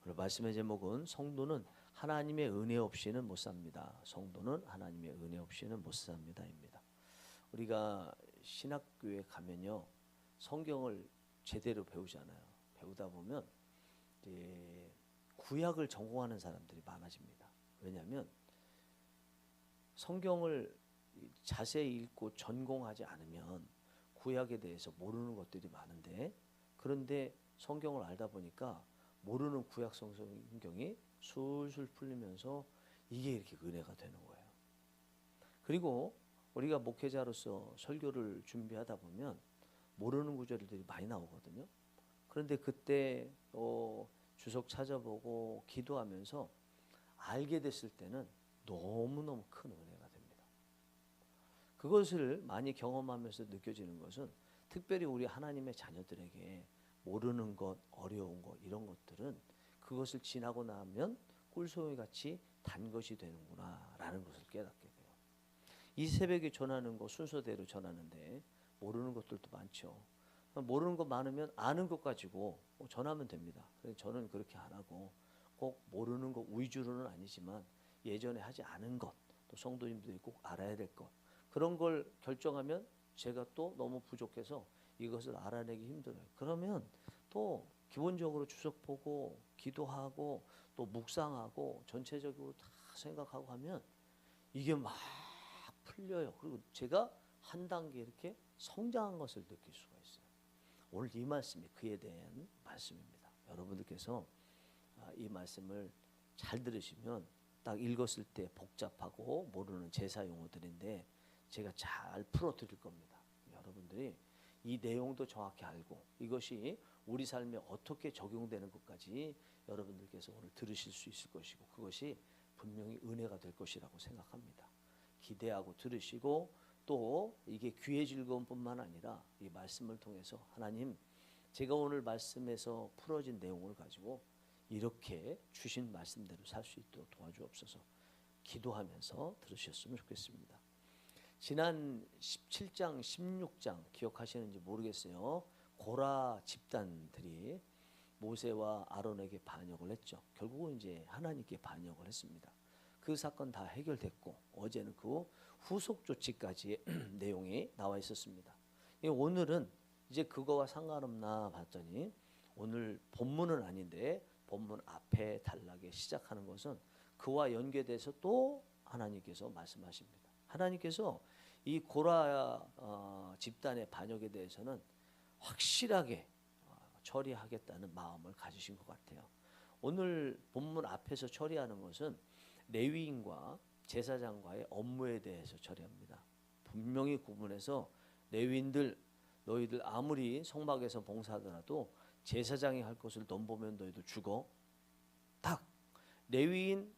오늘 말씀의 제목은 성도는 하나님의 은혜 없이는 못 삽니다. 성도는 하나님의 은혜 없이는 못 삽니다입니다. 우리가 신학교에 가면요, 성경을 제대로 배우잖아요. 배우다 보면 이제 구약을 전공하는 사람들이 많아집니다. 왜냐하면 성경을 자세히 읽고 전공하지 않으면 구약에 대해서 모르는 것들이 많은데, 그런데 성경을 알다 보니까 모르는 구약 성경이 술술 풀리면서 이게 이렇게 은혜가 되는 거예요. 그리고 우리가 목회자로서 설교를 준비하다 보면 모르는 구절들이 많이 나오거든요. 그런데 그때 주석 찾아보고 기도하면서 알게 됐을 때는 너무너무 큰 은혜가 됩니다. 그것을 많이 경험하면서 느껴지는 것은, 특별히 우리 하나님의 자녀들에게 모르는 것, 어려운 것, 이런 것들은 그것을 지나고 나면 꿀송이 같이 단 것이 되는구나 라는 것을 깨닫게 돼요. 이 새벽에 전하는 거 순서대로 전하는데 모르는 것들도 많죠. 모르는 것 많으면 아는 것 가지고 전하면 됩니다. 그래서 저는 그렇게 안 하고 꼭 모르는 것 위주로는 아니지만 예전에 하지 않은 것, 또 성도님들이 꼭 알아야 될 것, 그런 걸 결정하면 제가 또 너무 부족해서 이것을 알아내기 힘들어요. 그러면 또 기본적으로 주석 보고 기도하고 또 묵상하고 전체적으로 다 생각하고 하면 이게 막 풀려요. 그리고 제가 한 단계 이렇게 성장한 것을 느낄 수가 있어요. 오늘 이 말씀이 그에 대한 말씀입니다. 여러분들께서 이 말씀을 잘 들으시면 딱 읽었을 때 복잡하고 모르는 제사 용어들인데 제가 잘 풀어드릴 겁니다. 여러분들이 이 내용도 정확히 알고 이것이 우리 삶에 어떻게 적용되는 것까지 여러분들께서 오늘 들으실 수 있을 것이고, 그것이 분명히 은혜가 될 것이라고 생각합니다. 기대하고 들으시고, 또 이게 귀의 즐거움뿐만 아니라 이 말씀을 통해서 하나님, 제가 오늘 말씀에서 풀어진 내용을 가지고 이렇게 주신 말씀대로 살 수 있도록 도와주옵소서. 기도하면서 들으셨으면 좋겠습니다. 지난 17장, 16장 기억하시는지 모르겠어요. 고라 집단들이 모세와 아론에게 반역을 했죠. 결국은 이제 하나님께 반역을 했습니다. 그 사건 다 해결됐고 어제는 그 후속 조치까지 내용이 나와 있었습니다. 오늘은 이제 그거와 상관없나 봤더니 오늘 본문은 아닌데 본문 앞에 단락에 시작하는 것은 그와 연계돼서 또 하나님께서 말씀하십니다. 하나님께서 이 고라 집단의 반역에 대해서는 확실하게 처리하겠다는 마음을 가지신 것 같아요. 오늘 본문 앞에서 처리하는 것은 레위인과 제사장과의 업무에 대해서 처리합니다. 분명히 구분해서 레위인들, 너희들 아무리 성막에서 봉사하더라도 제사장이 할 것을 넘보면 너희들 죽어. 딱 레위인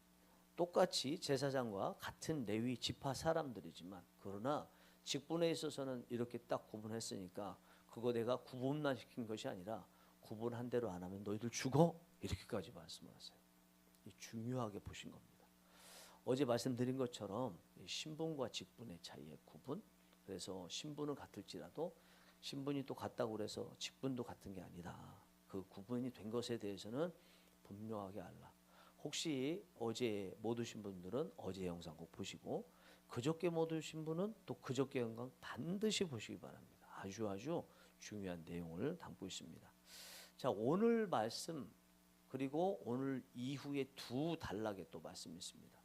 똑같이 제사장과 같은 레위 지파 사람들이지만, 그러나 직분에 있어서는 이렇게 딱 구분했으니까 그거 내가 구분만 시킨 것이 아니라 구분한 대로 안 하면 너희들 죽어, 이렇게까지 말씀을 하세요. 중요하게 보신 겁니다. 어제 말씀드린 것처럼 신분과 직분의 차이의 구분, 그래서 신분은 같을지라도 신분이 또 같다고 그래서 직분도 같은 게 아니다. 그 구분이 된 것에 대해서는 분명하게 알라. 혹시 어제 못 오신 분들은 어제 영상 꼭 보시고, 그저께 못 오신 분은 또 그저께 영상 반드시 보시기 바랍니다. 아주 중요한 내용을 담고 있습니다. 자, 오늘 말씀 그리고 오늘 이후에 두 단락에 또 말씀이 있습니다.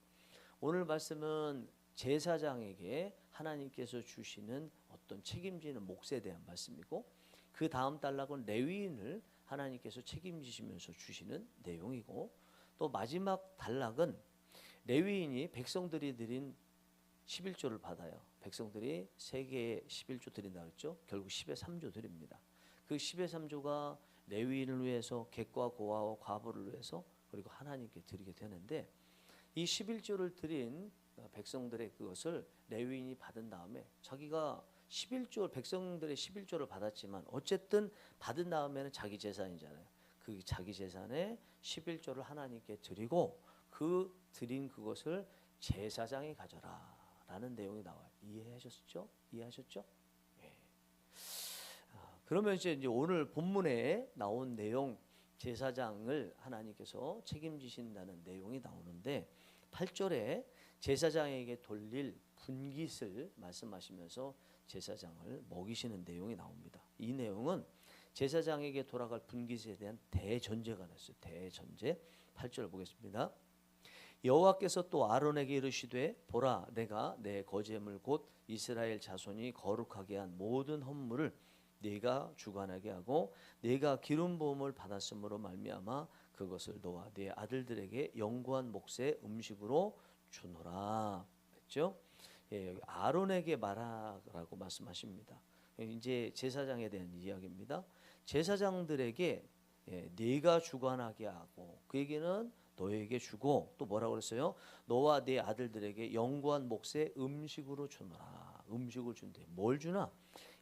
오늘 말씀은 제사장에게 하나님께서 주시는 어떤 책임지는 몫에 대한 말씀이고, 그 다음 단락은 레위인을 하나님께서 책임지시면서 주시는 내용이고, 또 마지막 단락은 레위인이 백성들이 드린 11조를 받아요. 백성들이 3개의 11조 드린다고 했죠. 결국 10의 3조 드립니다. 그 10의 3조가 레위인을 위해서 객과 고아와 과부를 위해서 그리고 하나님께 드리게 되는데, 이 11조를 드린 백성들의 그것을 레위인이 받은 다음에 자기가 11조 백성들의 11조를 받았지만 어쨌든 받은 다음에는 자기 재산이잖아요. 그 자기 재산의 11조를 하나님께 드리고 그 드린 그것을 제사장이 가져라 라는 내용이 나와요. 이해하셨죠? 이해하셨죠? 예. 그러면 이제 오늘 본문에 나온 내용, 제사장을 하나님께서 책임지신다는 내용이 나오는데 8절에 제사장에게 돌릴 분깃을 말씀하시면서 제사장을 먹이시는 내용이 나옵니다. 이 내용은 제사장에게 돌아갈 분깃에 대한 대전제가 났어요. 대전제. 8절 보겠습니다. 여호와께서 또 아론에게 이르시되 보라 내가 내 거제물 곧 이스라엘 자손이 거룩하게 한 모든 헌물을 네가 주관하게 하고 네가 기름 부음을 받았으므로 말미암아 그것을 너와 네 아들들에게 영구한 몫의 음식으로 주노라. 그렇죠? 예, 여기 아론에게 말하라고 말씀하십니다. 이제 제사장에 대한 이야기입니다. 제사장들에게 네가 주관하게 하고 그 얘기는 너에게 주고 또 뭐라고 그랬어요? 너와 네 아들들에게 영구한 몫의 음식으로 주노라. 음식을 준대. 뭘 주나?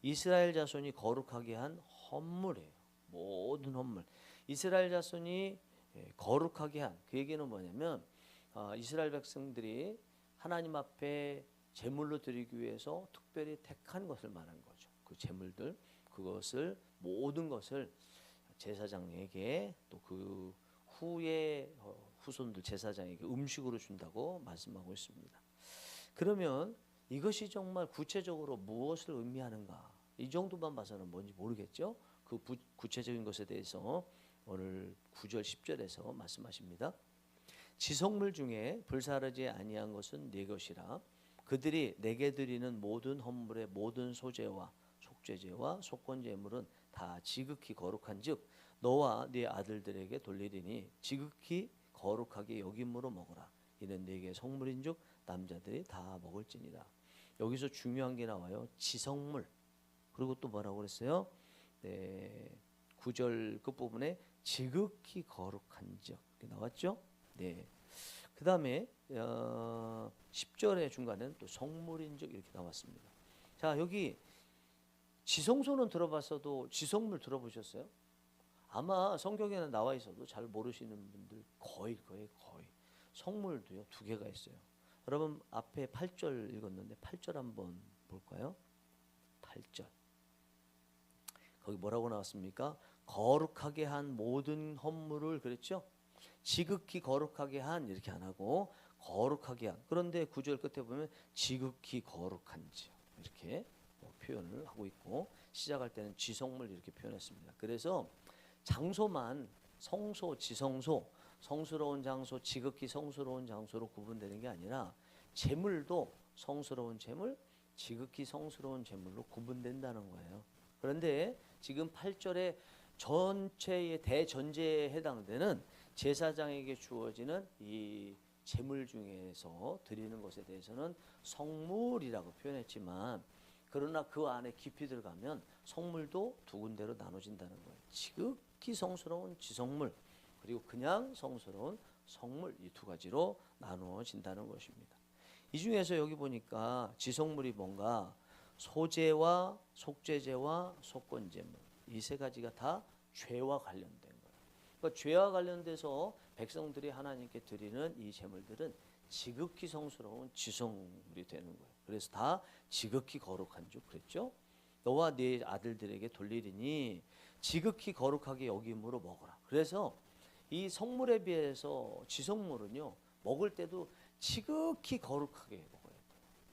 이스라엘 자손이 거룩하게 한 헌물이에요. 모든 헌물. 이스라엘 자손이 거룩하게 한 그 얘기는 뭐냐면 이스라엘 백성들이 하나님 앞에 제물로 드리기 위해서 특별히 택한 것을 말하는 거죠. 그 제물들 그것을 모든 것을 제사장에게 또 그 후에 후손들 제사장에게 음식으로 준다고 말씀하고 있습니다. 그러면 이것이 정말 구체적으로 무엇을 의미하는가? 이 정도만 봐서는 뭔지 모르겠죠. 그 구체적인 것에 대해서 오늘 9절 10절에서 말씀하십니다. 지성물 중에 불사르지 아니한 것은 네 것이라 그들이 내게 드리는 모든 헌물의 모든 소제와 속죄제와 속건제물은 다 지극히 거룩한즉 너와 네 아들들에게 돌리리니 지극히 거룩하게 여김으로 먹으라. 이는 네게 성물인즉 남자들이 다 먹을지니라. 여기서 중요한 게 나와요. 지성물. 그리고 또 뭐라고 그랬어요? 네, 9절 끝부분에 지극히 거룩한즉 나왔죠? 네. 그 다음에 10절의 중간에는 또 성물인즉 이렇게 나왔습니다. 자, 여기 지성소는 들어봤어도 지성물 들어보셨어요? 아마 성경에는 나와 있어도 잘 모르시는 분들 거의 성물도요 2개가 있어요. 여러분 앞에 8절 읽었는데 8절 한번 볼까요? 8절 거기 뭐라고 나왔습니까? 거룩하게 한 모든 헌물을 그랬죠? 지극히 거룩하게 한 이렇게 안 하고 거룩하게 한. 그런데 9절 끝에 보면 지극히 거룩한지 이렇게 표현을 하고 있고 시작할 때는 지성물 이렇게 표현했습니다. 그래서 장소만 성소, 지성소, 성스러운 장소, 지극히 성스러운 장소로 구분되는 게 아니라 제물도 성스러운 제물, 지극히 성스러운 제물로 구분된다는 거예요. 그런데 지금 8절에 전체의 대전제에 해당되는 제사장에게 주어지는 이 제물 중에서 드리는 것에 대해서는 성물이라고 표현했지만 그러나 그 안에 깊이 들어가면 성물도 2군데로 나눠진다는 거예요. 지극히 성스러운 지성물 그리고 그냥 성스러운 성물 이 2가지로 나누어진다는 것입니다. 이 중에서 여기 보니까 지성물이 뭔가 소제와 속죄제와 속건제물 이 3가지가 다 죄와 관련된 거예요. 그러니까 죄와 관련돼서 백성들이 하나님께 드리는 이 제물들은 지극히 성스러운 지성물이 되는 거예요. 그래서 다 지극히 거룩한 줄 그랬죠. 너와 네 아들들에게 돌리리니 지극히 거룩하게 여김으로 먹어라. 그래서 이 성물에 비해서 지성물은요 먹을 때도 지극히 거룩하게 먹어야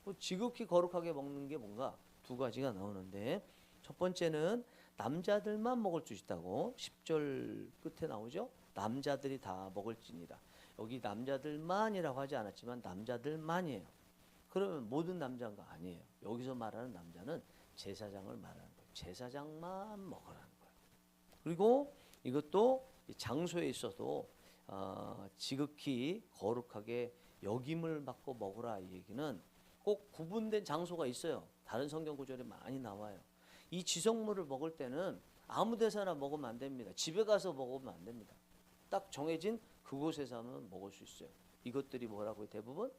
돼요. 지극히 거룩하게 먹는 게 뭔가 2가지가 나오는데 첫 번째는 남자들만 먹을 수 있다고 10절 끝에 나오죠. 남자들이 다 먹을지니라. 여기 남자들만이라고 하지 않았지만 남자들만이에요. 그러면 모든 남자가 아니에요. 여기서 말하는 남자는 제사장을 말하는 거예요. 제사장만 먹으라는 거예요. 그리고 이것도 장소에 있어도 지극히 거룩하게 여김을 받고 먹으라 이 얘기는 꼭 구분된 장소가 있어요. 다른 성경 구절에 많이 나와요. 이 지성물을 먹을 때는 아무 데서나 먹으면 안 됩니다. 집에 가서 먹으면 안 됩니다. 딱 정해진 그곳에서만 먹을 수 있어요. 이것들이 뭐라고요? 대부분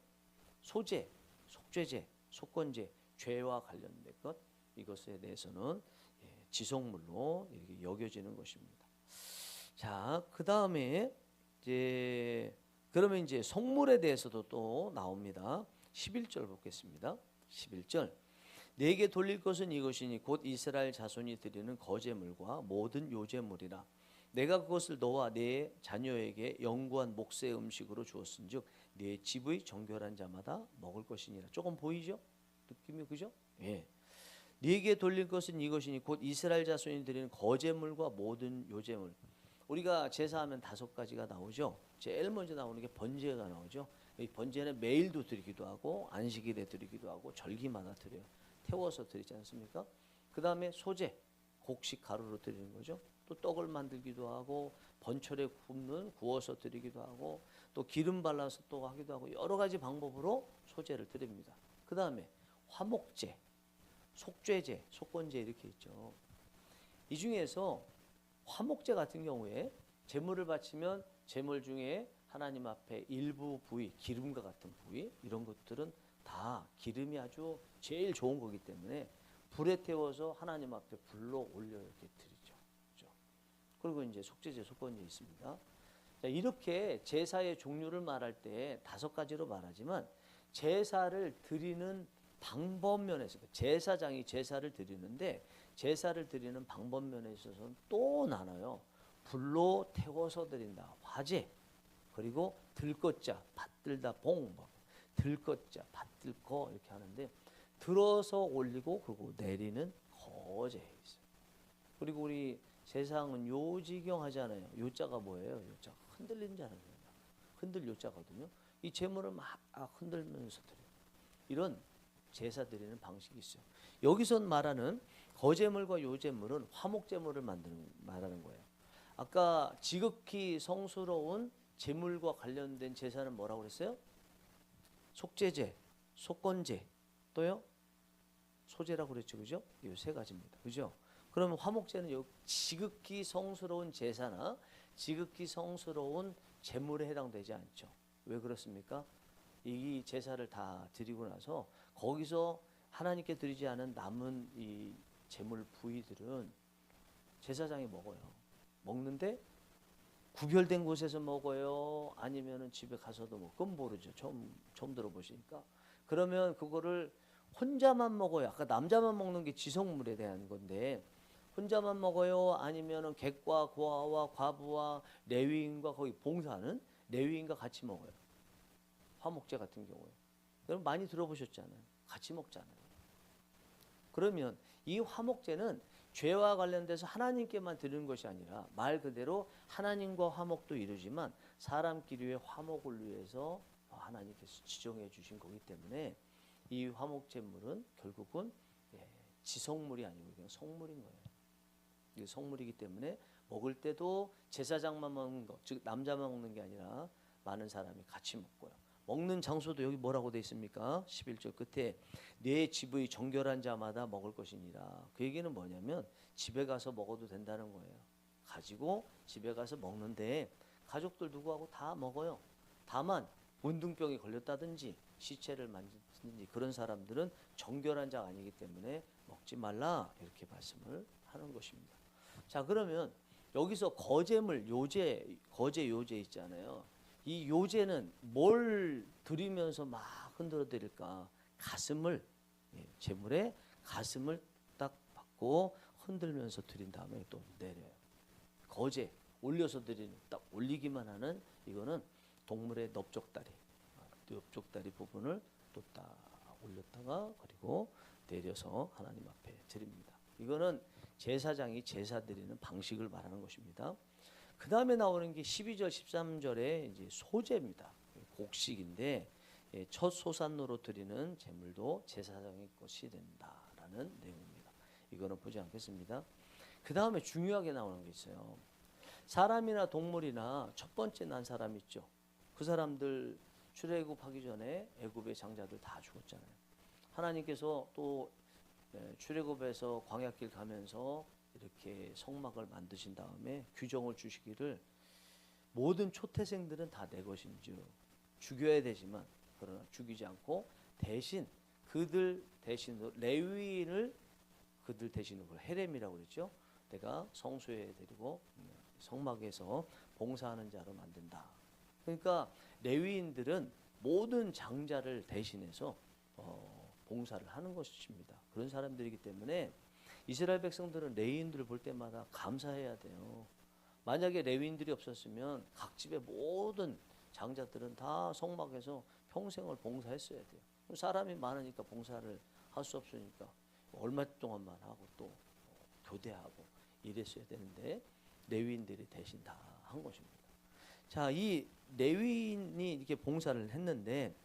소제, 속죄제, 속건제, 죄와 관련된 것 이것에 대해서는 지성물로 이렇게 여겨지는 것입니다. 자, 그 다음에 그러면 이제 성물에 대해서도 또 나옵니다. 11절 보겠습니다. 11절 네게 돌릴 것은 이것이니 곧 이스라엘 자손이 드리는 거제물과 모든 요제물이라 내가 그것을 너와 네 자녀에게 영구한 몫의 음식으로 주었은즉 네 집의 정결한 자마다 먹을 것이니라. 조금 보이죠? 느낌이 그죠? 예. 네게 돌릴 것은 이것이니 곧 이스라엘 자손이 드리는 거제물과 모든 요제물. 우리가 제사하면 5가지가 나오죠. 제일 먼저 나오는 게 번제가 나오죠. 이 번제는 매일도 드리기도 하고 안식일에 드리기도 하고 절기마다 드려요. 태워서 드리지 않습니까? 그 다음에 소제, 곡식 가루로 드리는 거죠. 또 떡을 만들기도 하고 번철에 구워서 드리기도 하고 또 기름 발라서 또 하기도 하고 여러 가지 방법으로 소제를 드립니다. 그 다음에 화목제, 속죄제, 속건제 이렇게 있죠. 이 중에서 화목제 같은 경우에 제물을 바치면 제물 중에 하나님 앞에 일부 부위, 기름과 같은 부위 이런 것들은 다 기름이 아주 제일 좋은 거기 때문에 불에 태워서 하나님 앞에 불로 올려 이렇게 드리죠. 그렇죠? 그리고 이제 속죄제, 속건제 있습니다. 자, 이렇게 제사의 종류를 말할 때 5가지로 말하지만 제사를 드리는 방법 면에서 제사장이 제사를 드리는데 제사를 드리는 방법 면에 있어서는 또 나눠요. 불로 태워서 드린다. 화제. 그리고 들것자, 받들다 봉. 들것자, 받들거 이렇게 하는데 들어서 올리고 그리고 내리는 거제 있어요. 그리고 우리 세상은 요지경 하잖아요. 요자가 뭐예요? 요자가 흔들린다는 거예요. 흔들 요자거든요. 이 제물을 막 흔들면서 드려요. 이런 제사 드리는 방식이 있어요. 여기서 말하는 거제물과 요제물은 화목제물을 말하는 거예요. 아까 지극히 성스러운 제물과 관련된 제사는 뭐라고 그랬어요? 속죄제, 속건제, 또요? 소제라고 그랬죠. 그죠? 이 3가지입니다. 그죠? 그러면 화목제는 지극히 성스러운 제사나 지극히 성스러운 제물에 해당되지 않죠. 왜 그렇습니까? 이 제사를 다 드리고 나서 거기서 하나님께 드리지 않은 남은 이 제물 부위들은 제사장이 먹어요. 먹는데 구별된 곳에서 먹어요? 아니면은 집에 가서도 먹어? 그건 모르죠. 처음 들어보시니까. 그러면 그거를 혼자만 먹어요? 아까 남자만 먹는 게 지성물에 대한 건데 혼자만 먹어요? 아니면은 객과 고아와 과부와 레위인과 거기 봉사하는 레위인과 같이 먹어요? 화목제 같은 경우에. 여러분 많이 들어보셨잖아요. 같이 먹잖아요. 그러면 이 화목제는 죄와 관련돼서 하나님께만 드리는 것이 아니라 말 그대로 하나님과 화목도 이루지만 사람끼리의 화목을 위해서 하나님께서 지정해 주신 거기 때문에 이 화목제물은 결국은 지성물이 아니고 그냥 성물인 거예요. 이게 성물이기 때문에 먹을 때도 제사장만 먹는 거, 즉 남자만 먹는 게 아니라 많은 사람이 같이 먹고요. 먹는 장소도 여기 뭐라고 되어 있습니까? 11절 끝에 내 집의 정결한 자마다 먹을 것이니라. 그 얘기는 뭐냐면 집에 가서 먹어도 된다는 거예요. 가지고 집에 가서 먹는데 가족들 누구하고 다 먹어요. 다만 문둥병이 걸렸다든지 시체를 만지든지 그런 사람들은 정결한 자가 아니기 때문에 먹지 말라 이렇게 말씀을 하는 것입니다. 자, 그러면 여기서 거제물, 거제 요제 있잖아요. 이 요제는 뭘 드리면서 막 흔들어 드릴까? 가슴을, 제물의 가슴을 딱 받고 흔들면서 드린 다음에 또 내려요. 거제, 올려서 드리는, 딱 올리기만 하는 이거는 동물의 넓적다리, 넓적다리 부분을 또 딱 올렸다가 그리고 내려서 하나님 앞에 드립니다. 이거는 제사장이 제사 드리는 방식을 말하는 것입니다. 그 다음에 나오는 게 12절, 13절에 이제 소제입니다. 곡식인데 첫 소산으로 드리는 제물도 제사장의 것이 된다라는 내용입니다. 이거는 보지 않겠습니다. 그 다음에 중요하게 나오는 게 있어요. 사람이나 동물이나 첫 번째 난 사람 있죠. 그 사람들 출애굽하기 전에 애굽의 장자들 다 죽었잖아요. 하나님께서 또 출애굽에서 광야길 가면서 이렇게 성막을 만드신 다음에 규정을 주시기를 모든 초태생들은 다 내 것인즉 죽여야 되지만 그러나 죽이지 않고 대신 그들 대신으로 레위인을 그들 대신으로 헤렘이라고 그랬죠. 내가 성소에 데리고 성막에서 봉사하는 자로 만든다. 그러니까 레위인들은 모든 장자를 대신해서 봉사를 하는 것입니다. 그런 사람들이기 때문에 이스라엘 백성들은 레위인들을 볼 때마다 감사해야 돼요. 만약에 레위인들이 없었으면 각 집의 모든 장자들은 다 성막에서 평생을 봉사했어야 돼요. 사람이 많으니까 봉사를 할 수 없으니까 얼마 동안만 하고 또 교대하고 이랬어야 되는데 레위인들이 대신 다 한 것입니다. 자, 이 레위인이 이렇게 봉사를 했는데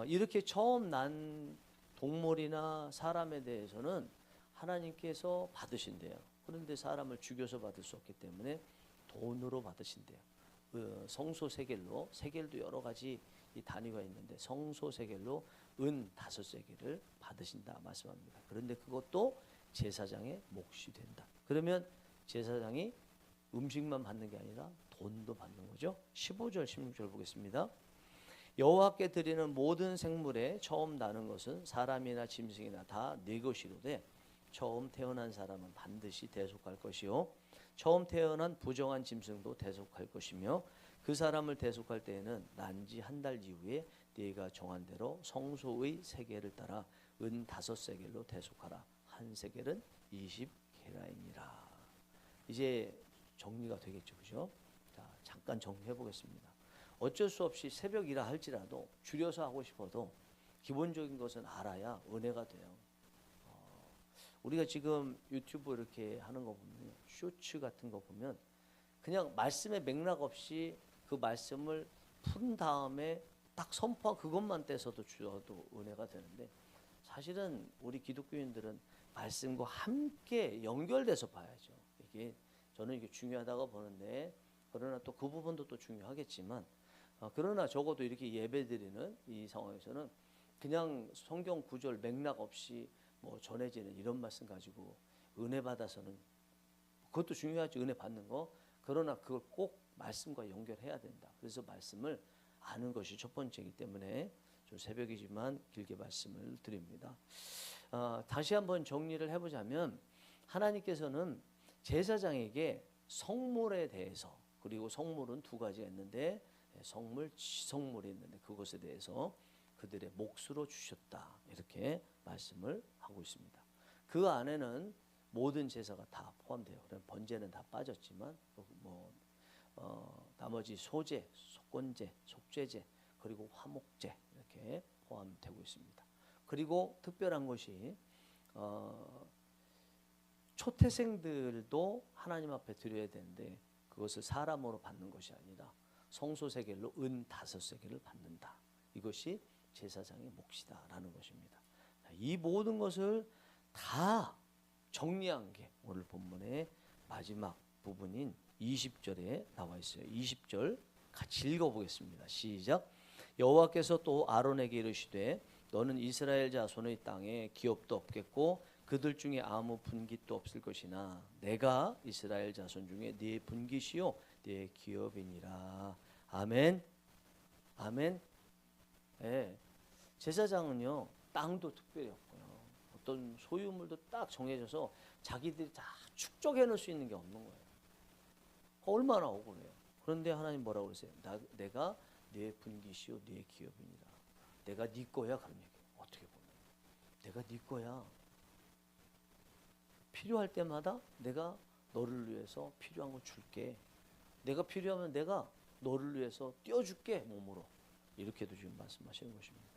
이렇게 처음 난 동물이나 사람에 대해서는 하나님께서 받으신대요. 그런데 사람을 죽여서 받을 수 없기 때문에 돈으로 받으신대요. 성소 세겔로, 세겔도 여러 가지 이 단위가 있는데 성소 세겔로 은 5세겔을 받으신다 말씀합니다. 그런데 그것도 제사장의 몫이 된다. 그러면 제사장이 음식만 받는 게 아니라 돈도 받는 거죠. 15절 16절 보겠습니다. 여호와께 드리는 모든 생물에 처음 나는 것은 사람이나 짐승이나 다 네 것이로되 처음 태어난 사람은 반드시 대속할 것이요 처음 태어난 부정한 짐승도 대속할 것이며 그 사람을 대속할 때에는 난지 한 달 이후에 네가 정한 대로 성소의 세겔을 따라 은 5세겔로 대속하라. 한 세겔은 20게라이니라. 이제 정리가 되겠죠, 그죠? 자, 잠깐 정리해 보겠습니다. 어쩔 수 없이 새벽이라 할지라도 줄여서 하고 싶어도 기본적인 것은 알아야 은혜가 돼요. 우리가 지금 유튜브 이렇게 하는 거 보면 쇼츠 같은 거 보면 그냥 말씀의 맥락 없이 그 말씀을 푼 다음에 딱 선포한 그것만 떼서도 주어도 은혜가 되는데 사실은 우리 기독교인들은 말씀과 함께 연결돼서 봐야죠. 이게 저는 이게 중요하다고 보는데 그러나 또 그 부분도 또 중요하겠지만 그러나 적어도 이렇게 예배드리는 이 상황에서는 그냥 성경 구절 맥락 없이 뭐 전해지는 이런 말씀 가지고 은혜 받아서는 그것도 중요하지 은혜 받는 거 그러나 그걸 꼭 말씀과 연결해야 된다. 그래서 말씀을 아는 것이 첫 번째이기 때문에 좀 새벽이지만 길게 말씀을 드립니다. 다시 한번 정리를 해보자면 하나님께서는 제사장에게 성물에 대해서 그리고 성물은 두 가지가 있는데 성물, 지성물이 있는데 그것에 대해서 그들의 몫으로 주셨다 이렇게 말씀을 하고 있습니다. 그 안에는 모든 제사가 다 포함돼요. 그럼 번제는 다 빠졌지만 나머지 소제, 속건제, 속죄제 그리고 화목제 이렇게 포함되고 있습니다. 그리고 특별한 것이 초태생들도 하나님 앞에 드려야 되는데 그것을 사람으로 받는 것이 아니라 성소세겔로 은 5세겔을 받는다. 이것이 제사장의 몫이다라는 것입니다. 이 모든 것을 다 정리한 게 오늘 본문의 마지막 부분인 20절에 나와 있어요. 20절 같이 읽어보겠습니다. 시작. 여호와께서 또 아론에게 이르시되 너는 이스라엘 자손의 땅에 기업도 없겠고 그들 중에 아무 분깃도 없을 것이나 내가 이스라엘 자손 중에 네 분깃이요 네 기업이니라. 아멘. 아멘. 예. 제사장은요 땅도 특별히 없고요 어떤 소유물도 딱 정해져서 자기들이 다 축적해 놓을 수 있는 게 없는 거예요. 얼마나 억울해요. 그런데 하나님 뭐라고 그러세요? 내가 네 분깃이요 네 기업이니라. 내가 네 거야. 그런 얘기예요. 어떻게 보면 내가 네 거야. 필요할 때마다 내가 너를 위해서 필요한 거 줄게. 내가 필요하면 내가 너를 위해서 띄워줄게 몸으로. 이렇게도 지금 말씀하시는 것입니다.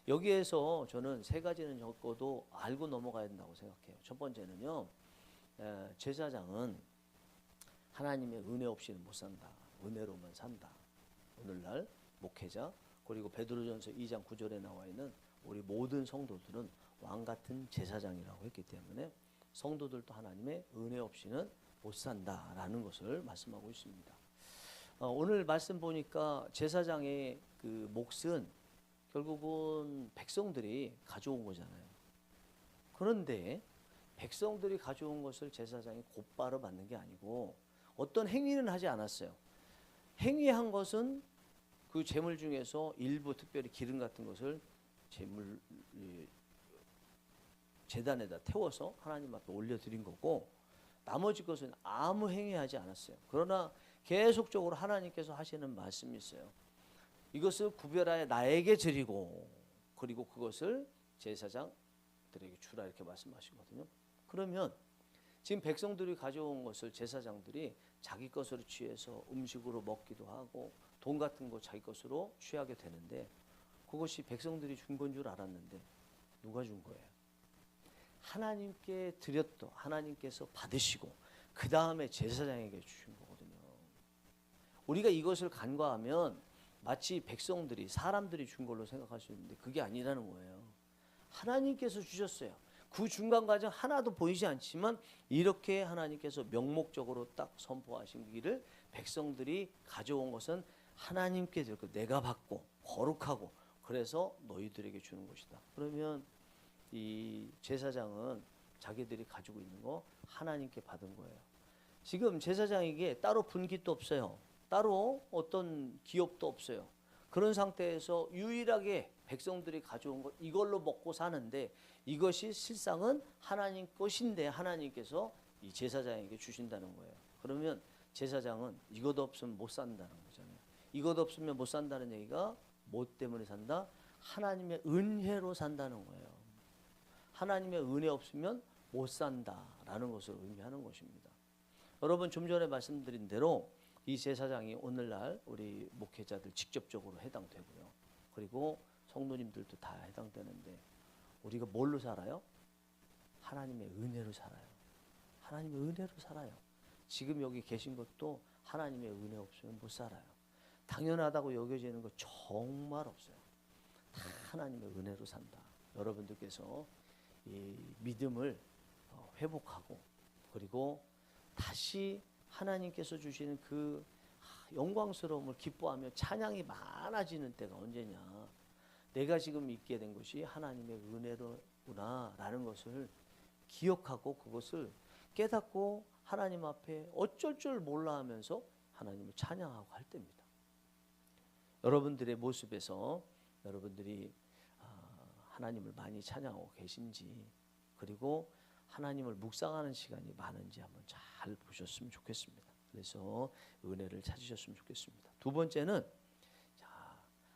여기에서 저는 세 가지는 적어도 알고 넘어가야 된다고 생각해요. 첫 번째는요. 제사장은 하나님의 은혜 없이는 못 산다. 은혜로만 산다. 오늘날 목회자 그리고 베드로전서 2장 9절에 나와 있는 우리 모든 성도들은 왕같은 제사장이라고 했기 때문에 성도들도 하나님의 은혜 없이는 못 산다라는 것을 말씀하고 있습니다. 오늘 말씀 보니까 제사장의 그 몫은 결국은 백성들이 가져온 거잖아요. 그런데 백성들이 가져온 것을 제사장이 곧바로 받는 게 아니고 어떤 행위는 하지 않았어요. 행위한 것은 그 제물 중에서 일부 특별히 기름 같은 것을 제단에다 태워서 하나님 앞에 올려드린 거고 나머지 것은 아무 행위하지 않았어요. 그러나 계속적으로 하나님께서 하시는 말씀이 있어요. 이것을 구별하여 나에게 드리고 그리고 그것을 제사장들에게 주라 이렇게 말씀하시거든요. 그러면 지금 백성들이 가져온 것을 제사장들이 자기 것으로 취해서 음식으로 먹기도 하고 돈 같은 거 자기 것으로 취하게 되는데 그것이 백성들이 준 건 줄 알았는데 누가 준 거예요? 하나님께 드렸던 하나님께서 받으시고 그 다음에 제사장에게 주신 거거든요. 우리가 이것을 간과하면 마치 백성들이 사람들이 준 걸로 생각할 수 있는데 그게 아니라는 거예요. 하나님께서 주셨어요. 그 중간 과정 하나도 보이지 않지만 이렇게 하나님께서 명목적으로 딱 선포하신 길을 백성들이 가져온 것은 하나님께 드렸고 내가 받고 거룩하고 그래서 너희들에게 주는 것이다. 그러면 이 제사장은 자기들이 가지고 있는 거 하나님께 받은 거예요. 지금 제사장에게 따로 분깃도 없어요. 따로 어떤 기업도 없어요. 그런 상태에서 유일하게 백성들이 가져온 것 이걸로 먹고 사는데 이것이 실상은 하나님 것인데 하나님께서 이 제사장에게 주신다는 거예요. 그러면 제사장은 이것 없으면 못 산다는 거잖아요. 이것 없으면 못 산다는 얘기가 뭐 때문에 산다? 하나님의 은혜로 산다는 거예요. 하나님의 은혜 없으면 못 산다라는 것을 의미하는 것입니다. 여러분 좀 전에 말씀드린 대로 이 제사장이 오늘날 우리 목회자들 직접적으로 해당되고요. 그리고 성도님들도 다 해당되는데 우리가 뭘로 살아요? 하나님의 은혜로 살아요. 하나님의 은혜로 살아요. 지금 여기 계신 것도 하나님의 은혜 없으면 못 살아요. 당연하다고 여겨지는 거 정말 없어요. 다 하나님의 은혜로 산다. 여러분들께서 이 믿음을 회복하고 그리고 다시 하나님께서 주시는 그 영광스러움을 기뻐하며 찬양이 많아지는 때가 언제냐. 내가 지금 있게 된 것이 하나님의 은혜로구나 라는 것을 기억하고 그것을 깨닫고 하나님 앞에 어쩔 줄 몰라 하면서 하나님을 찬양하고 할 때입니다. 여러분들의 모습에서 여러분들이 하나님을 많이 찬양하고 계신지 그리고 하나님을 묵상하는 시간이 많은지 한번 잘 보셨으면 좋겠습니다. 그래서 은혜를 찾으셨으면 좋겠습니다. 두 번째는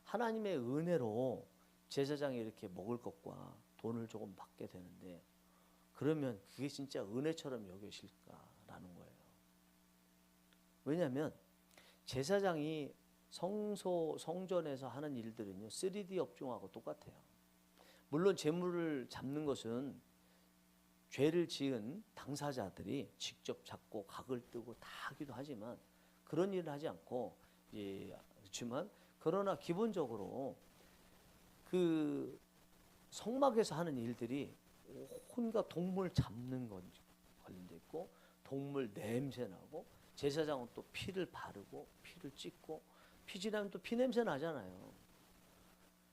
하나님의 은혜로 제사장이 이렇게 먹을 것과 돈을 조금 받게 되는데 그러면 그게 진짜 은혜처럼 여겨질까라는 거예요. 왜냐하면 제사장이 성전에서 하는 일들은요 3D 업종하고 똑같아요. 물론 재물을 잡는 것은 죄를 지은 당사자들이 직접 잡고 각을 뜨고 다 하기도 하지만 그런 일을 하지 않고 그렇지만 그러나 기본적으로 그 성막에서 하는 일들이 온갖 동물 잡는 것 관련돼 있고 동물 냄새 나고 제사장은 또 피를 바르고 피를 찍고 피지나면 또 피 냄새 나잖아요.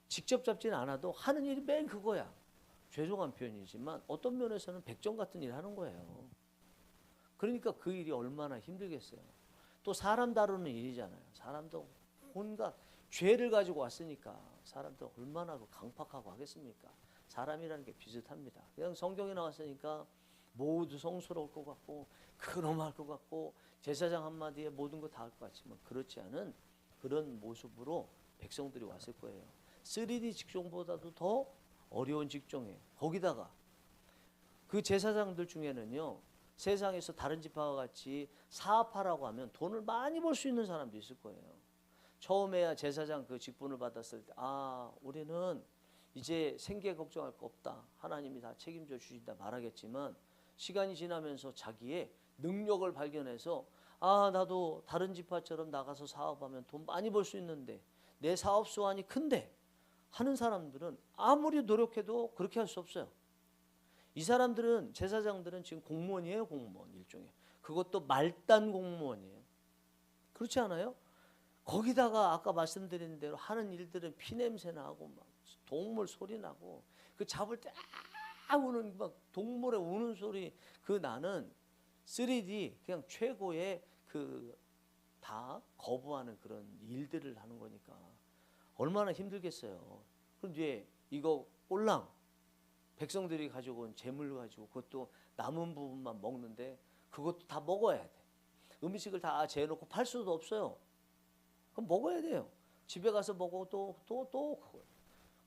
직접 잡지는 않아도 하는 일이 맨 그거야. 죄송한 표현이지만 어떤 면에서는 백정 같은 일 하는 거예요. 그러니까 그 일이 얼마나 힘들겠어요. 또 사람 다루는 일이잖아요. 사람도 온갖 죄를 가지고 왔으니까 사람도 얼마나 강팍하고 하겠습니까? 사람이라는 게 비슷합니다. 그냥 성경에 나왔으니까 모두 성스러울 것 같고 근엄할 것 같고 제사장 한마디에 모든 거 다 할 것 같지만 그렇지 않은 그런 모습으로 백성들이 왔을 거예요. 3D 직종보다도 더 어려운 직종이에요. 거기다가 그 제사장들 중에는요 세상에서 다른 지파와 같이 사업하라고 하면 돈을 많이 벌 수 있는 사람도 있을 거예요. 처음에야 제사장 그 직분을 받았을 때 우리는 이제 생계 걱정할 거 없다. 하나님이 다 책임져 주신다 말하겠지만 시간이 지나면서 자기의 능력을 발견해서 나도 다른 지파처럼 나가서 사업하면 돈 많이 벌 수 있는데 내 사업 수완이 큰데 하는 사람들은 아무리 노력해도 그렇게 할 수 없어요. 이 사람들은 제사장들은 지금 공무원이에요. 공무원 일종의. 그것도 말단 공무원이에요. 그렇지 않아요? 거기다가 아까 말씀드린 대로 하는 일들은 피냄새 나고 막 동물 소리 나고 그 잡을 때 우는 막 동물의 우는 소리 그 나는 3D 그냥 최고의 그 다 거부하는 그런 일들을 하는 거니까 얼마나 힘들겠어요. 그런데 이거 꼴랑 백성들이 가지고 온 재물 가지고 그것도 남은 부분만 먹는데 그것도 다 먹어야 돼. 음식을 다 재놓고 팔 수도 없어요. 그럼 먹어야 돼요. 집에 가서 먹어도 또 그거.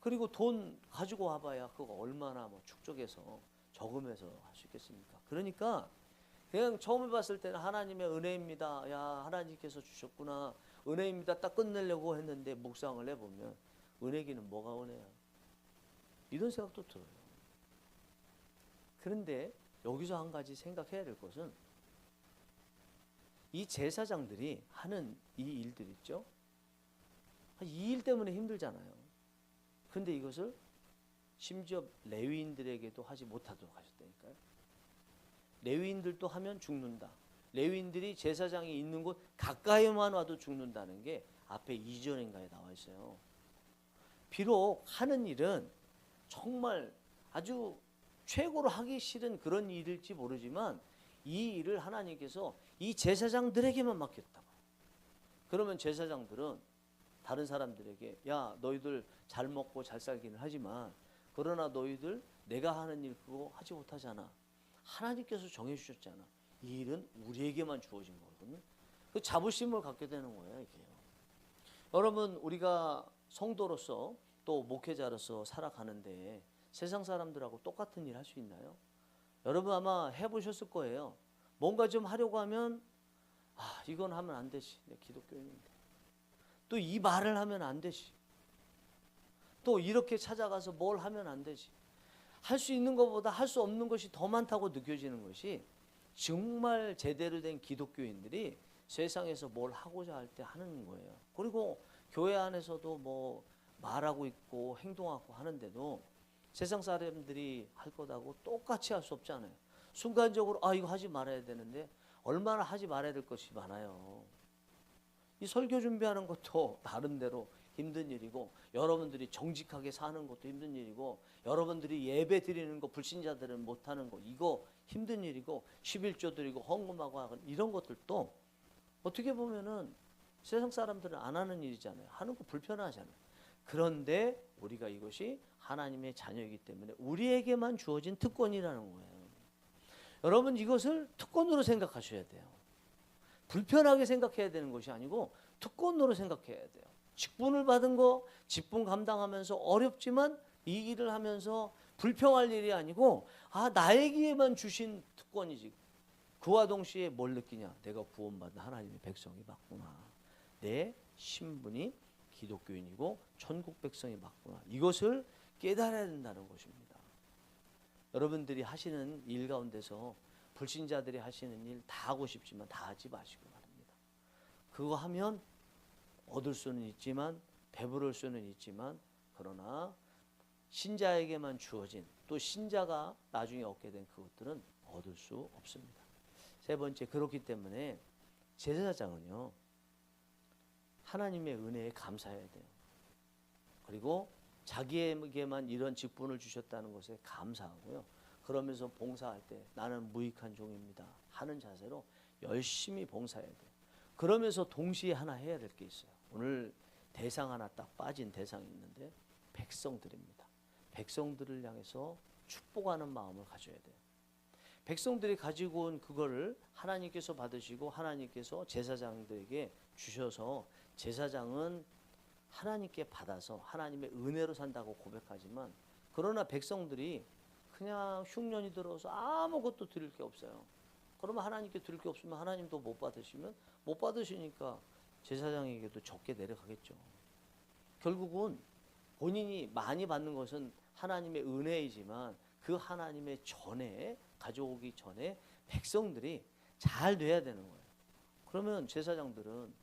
그리고 돈 가지고 와봐야 그거 얼마나 뭐 축적해서 저금해서 할 수 있겠습니까? 그러니까 그냥 처음에 봤을 때는 하나님의 은혜입니다. 야, 하나님께서 주셨구나. 은혜입니다. 딱 끝내려고 했는데 묵상을 해보면 은혜기는 뭐가 은혜야? 이런 생각도 들어요. 그런데 여기서 한 가지 생각해야 될 것은 이 제사장들이 하는 이 일들 있죠? 이 일 때문에 힘들잖아요. 그런데 이것을 심지어 레위인들에게도 하지 못하도록 하셨다니까요. 레위인들도 하면 죽는다. 레위인들이 제사장이 있는 곳 가까이만 와도 죽는다는 게 앞에 2절인가에 나와 있어요. 비록 하는 일은 정말 아주 최고로 하기 싫은 그런 일일지 모르지만 이 일을 하나님께서 이 제사장들에게만 맡겼다. 그러면 제사장들은 다른 사람들에게 야, 너희들 잘 먹고 잘 살기는 하지만 그러나 너희들 내가 하는 일 그거 하지 못하잖아. 하나님께서 정해주셨잖아. 이 일은 우리에게만 주어진 거거든요. 그 자부심을 갖게 되는 거예요, 이게요. 여러분, 우리가 성도로서 또 목회자로서 살아가는데 세상 사람들하고 똑같은 일 할 수 있나요? 여러분 아마 해보셨을 거예요. 뭔가 좀 하려고 하면 이건 하면 안 되지. 내 기독교인인데. 또 이 말을 하면 안 되지. 또 이렇게 찾아가서 뭘 하면 안 되지. 할 수 있는 것보다 할 수 없는 것이 더 많다고 느껴지는 것이 정말 제대로 된 기독교인들이 세상에서 뭘 하고자 할 때 하는 거예요. 그리고 교회 안에서도 뭐 말하고 있고 행동하고 하는데도 세상 사람들이 할 거다고 똑같이 할 수 없잖아요. 순간적으로 이거 하지 말아야 되는데 얼마나 하지 말아야 될 것이 많아요. 이 설교 준비하는 것도 나름대로 힘든 일이고 여러분들이 정직하게 사는 것도 힘든 일이고 여러분들이 예배 드리는 거 불신자들은 못하는 거 이거 힘든 일이고 11조 드리고 헌금하고 하는 이런 것들도 어떻게 보면은 세상 사람들은 안 하는 일이잖아요. 하는 거 불편하잖아요. 그런데 우리가 이것이 하나님의 자녀이기 때문에 우리에게만 주어진 특권이라는 거예요. 여러분 이것을 특권으로 생각하셔야 돼요. 불편하게 생각해야 되는 것이 아니고 특권으로 생각해야 돼요. 직분을 받은 거 직분 감당하면서 어렵지만 이 일을 하면서 불평할 일이 아니고 나에게만 주신 특권이지. 그와 동시에 뭘 느끼냐? 내가 구원받은 하나님의 백성이 맞구나. 내 신분이 기독교인이고 천국 백성이 맞구나. 이것을 깨달아야 된다는 것입니다. 여러분들이 하시는 일 가운데서 불신자들이 하시는 일 다 하고 싶지만 다 하지 마시고 말입니다. 그거 하면 얻을 수는 있지만 배부를 수는 있지만 그러나 신자에게만 주어진 또 신자가 나중에 얻게 된 그것들은 얻을 수 없습니다. 세 번째, 그렇기 때문에 제사장은요 하나님의 은혜에 감사해야 돼요. 그리고 자기에게만 이런 직분을 주셨다는 것에 감사하고요. 그러면서 봉사할 때 나는 무익한 종입니다 하는 자세로 열심히 봉사해야 돼요. 그러면서 동시에 하나 해야 될 게 있어요. 오늘 대상 하나 딱 빠진 대상이 있는데 백성들입니다. 백성들을 향해서 축복하는 마음을 가져야 돼요. 백성들이 가지고 온 그거를 하나님께서 받으시고 하나님께서 제사장들에게 주셔서 제사장은 하나님께 받아서 하나님의 은혜로 산다고 고백하지만 그러나 백성들이 그냥 흉년이 들어서 아무것도 드릴 게 없어요. 그러면 하나님께 드릴 게 없으면 하나님도 못 받으시면 못 받으시니까 제사장에게도 적게 내려가겠죠. 결국은 본인이 많이 받는 것은 하나님의 은혜이지만 그 하나님의 전에 가져오기 전에 백성들이 잘 돼야 되는 거예요. 그러면 제사장들은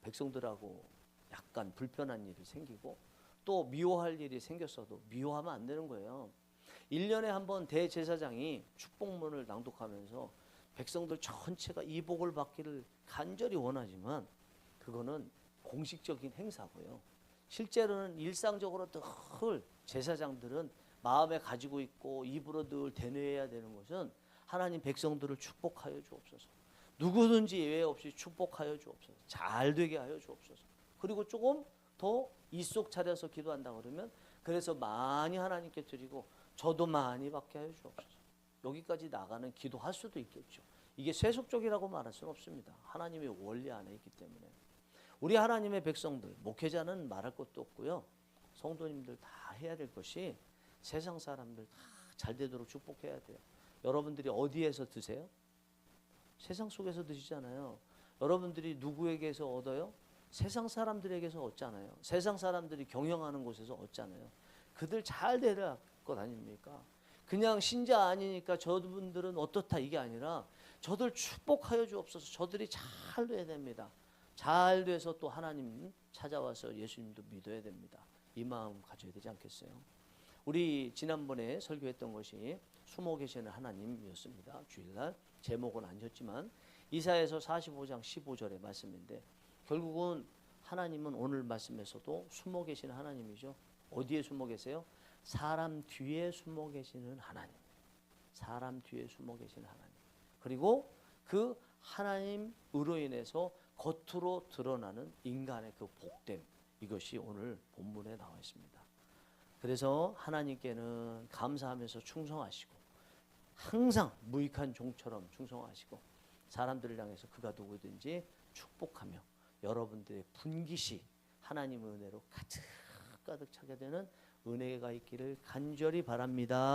백성들하고 약간 불편한 일이 생기고 또 미워할 일이 생겼어도 미워하면 안 되는 거예요. 1년에 한 번 대제사장이 축복문을 낭독하면서 백성들 전체가 이 복을 받기를 간절히 원하지만 그거는 공식적인 행사고요. 실제로는 일상적으로 늘 제사장들은 마음에 가지고 있고 입으로 늘 대뇌해야 되는 것은 하나님 백성들을 축복하여 주옵소서. 누구든지 예외 없이 축복하여 주옵소서. 잘 되게 하여 주옵소서. 그리고 조금 더 이속 차려서 기도한다 그러면 그래서 많이 하나님께 드리고 저도 많이 받게 하여 주옵소서. 여기까지 나가는 기도할 수도 있겠죠. 이게 세속적이라고 말할 수는 없습니다. 하나님의 원리 안에 있기 때문에. 우리 하나님의 백성들, 목회자는 말할 것도 없고요. 성도님들 다 해야 될 것이 세상 사람들 다 잘 되도록 축복해야 돼요. 여러분들이 어디에서 드세요? 세상 속에서 드시잖아요. 여러분들이 누구에게서 얻어요? 세상 사람들에게서 얻잖아요. 세상 사람들이 경영하는 곳에서 얻잖아요. 그들 잘 되라 것 아닙니까? 그냥 신자 아니니까 저분들은 어떻다 이게 아니라 저들 축복하여 주옵소서. 저들이 잘 돼야 됩니다. 잘 돼서 또 하나님 찾아와서 예수님도 믿어야 됩니다. 이 마음 가져야 되지 않겠어요? 우리 지난번에 설교했던 것이 숨어 계시는 하나님이었습니다. 주일날 제목은 아니었지만 이사야서 45장 15절의 말씀인데 결국은 하나님은 오늘 말씀에서도 숨어 계시는 하나님이죠. 어디에 숨어 계세요? 사람 뒤에 숨어 계시는 하나님. 사람 뒤에 숨어 계시는 하나님. 그리고 그 하나님으로 인해서 겉으로 드러나는 인간의 그 복됨. 이것이 오늘 본문에 나와 있습니다. 그래서 하나님께는 감사하면서 충성하시고 항상 무익한 종처럼 충성하시고 사람들을 향해서 그가 누구든지 축복하며 여러분들의 분깃이 하나님의 은혜로 가득 차게 되는 은혜가 있기를 간절히 바랍니다.